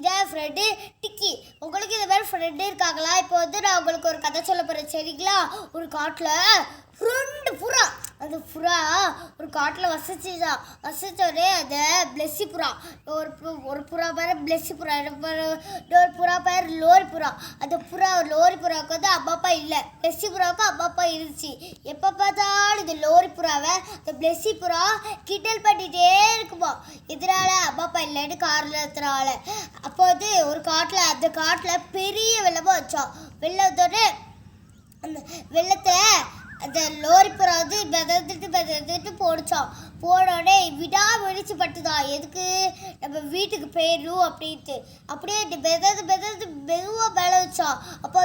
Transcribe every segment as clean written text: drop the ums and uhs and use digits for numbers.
இதான் ஃப்ரெண்டு டிக்கி. உங்களுக்கு இந்த மாதிரி ஃப்ரெண்டு இருக்காங்களா? இப்போ வந்து நான் உங்களுக்கு ஒரு கதை சொல்ல போகிறேன், சரிங்களா? ஒரு காட்டில் 2 புறா. அந்த புறா ஒரு காட்டில் வசிச்சோடனே அந்த பிளெஸ்ஸி புறா, ஒரு புறா பேர் பிளெஸ்ஸி புறா, இன்னொரு புறா பேர் லோரி புறா. அந்த லோரி புறாவுக்கு வந்து அம்மா அப்பா இல்லை, பிளெஸ்ஸி புறாவுக்கு அம்மா அப்பா இருந்துச்சு. எப்போ பார்த்தாலும் இந்த லோரி புறாவை இந்த பிளெஸ்ஸி புறா கிண்டல் பண்ணிகிட்டே இருக்குமா, இதனால அம்மா அப்பா இல்லைன்னு காரணத்தினால. அப்போ வந்து அந்த காட்டில் பெரிய வெள்ளமாக வச்சோம். வெள்ளம் வந்தோடனே அந்த வெள்ளத்தை அந்த லோரி புறா வந்து மிதந்துட்டு போடிச்சோம். போனோடனே விடாமுயற்சி பட்டுதான், எதுக்கு நம்ம வீட்டுக்கு போயிடணும் அப்படின்ட்டு. அப்படியே மிதந்து மெதுவாக மேலே வச்சோம். அப்போ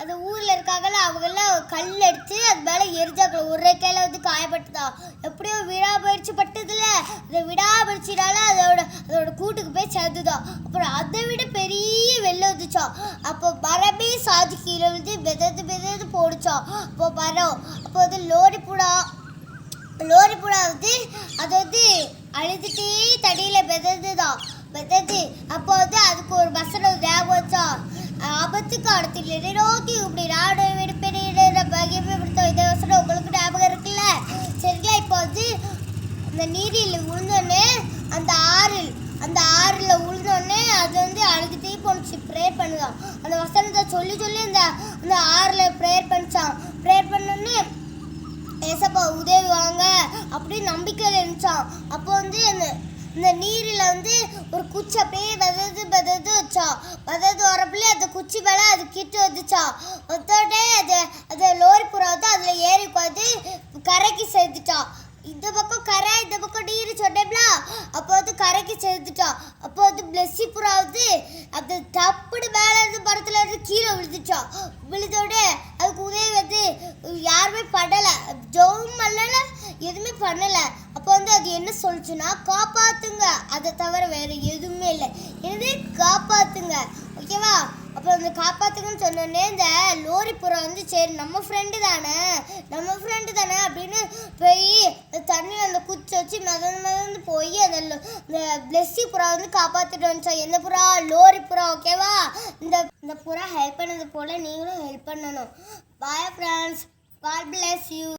அந்த ஊரில் இருக்காங்கல்ல, அவங்கெல்லாம் கல் எடுத்து அது மேலே எரிஞ்சாங்க. ஒரே கையில் வந்து காயப்பட்டுதான். எப்படியோ விடாமுயற்சி பட்டதில்ல, அந்த விடாமுயற்சினால அதோட கூட்டுக்கு போய் சேர்ந்துதான். அப்புறம் அதை விட பெரிய வெள்ளம் வந்துச்சோம். அப்போ மரமே சாதி கீழே வந்து மிதந்து போடிச்சோம். அப்போ மரம், அப்போ வந்து லோரி புறா வந்து அது வந்து அழுதுகிட்டே தடியில் மிதந்து. அப்போ வந்து அதுக்கு ஒரு வசனம் ஞாபகம் வச்சா, ஆபத்துக்கு அடுத்து நோக்கி இப்படி நாடு பகிர்ப்படுத்தோம். இந்த வசனம் உங்களுக்கு ஞாபகம் இருக்குல்ல, சரிங்களா? இப்போ வந்து அந்த நீரில் விழுந்தோடனே அந்த ஆறில் விழுந்தோடனே அது வந்து அழுதுகிட்டே போணுச்சு, ப்ரேயர் பண்ணுதான். அந்த வசனத்தை சொல்லி அந்த ஆறில் ப்ரேயர் பண்ணோடனே ஏசப்பா உதவி வாங்க அப்படின்னு நம்பிக்கையில் இருந்துச்சான். அப்போ வந்து இந்த நீரில் வந்து ஒரு குச்சி அப்படியே மிதந்து வச்சான். வரப்பிள்ளே அந்த குச்சி மேலே அது கிட்ட வந்துச்சான். வந்தோடனே அது லோரி புறா வந்து அதில் ஏறி உட்காந்து கரைக்கு சேர்த்துட்டான். இந்த பக்கம் கரை, இந்த பக்கம் நீர் சொன்னேம்ல, அப்போ வந்து கரைக்கு சேர்த்துட்டான். அப்போ வந்து பிளெஸ்ஸி புறா வந்து அந்த தப்புடு மேலே இருந்து மரத்தில் இருந்து கீழே விழுந்தோட அதுக்கு உதவி வந்து யாருமே பண்ணலை, ஜோவும் பண்ணலை, எதுவுமே பண்ணலை. அப்போ வந்து அது என்ன சொல்லுச்சுன்னா, காப்பாற்றுங்க, அதை தவிர வேறு எதுவுமே இல்லை, என்னது காப்பாற்றுங்க, ஓகேவா? அப்போ அந்த காப்பாற்றுங்கன்னு சொன்னோடனே இந்த லோரி புறா வந்து சரி நம்ம ஃப்ரெண்டு தானே அப்படின்னு போய் தண்ணியில் அந்த குச்சி வச்சு மிதந்து போய் அந்த பிளெஸ்ஸி புறா வந்து காப்பாற்றிட்டு வந்துச்சா. எந்த புறா? லோரி புறா, ஓகேவா? இந்த புறா ஹெல்ப் பண்ணது போல் நீங்களும் ஹெல்ப் பண்ணணும். Bye friends, God bless you.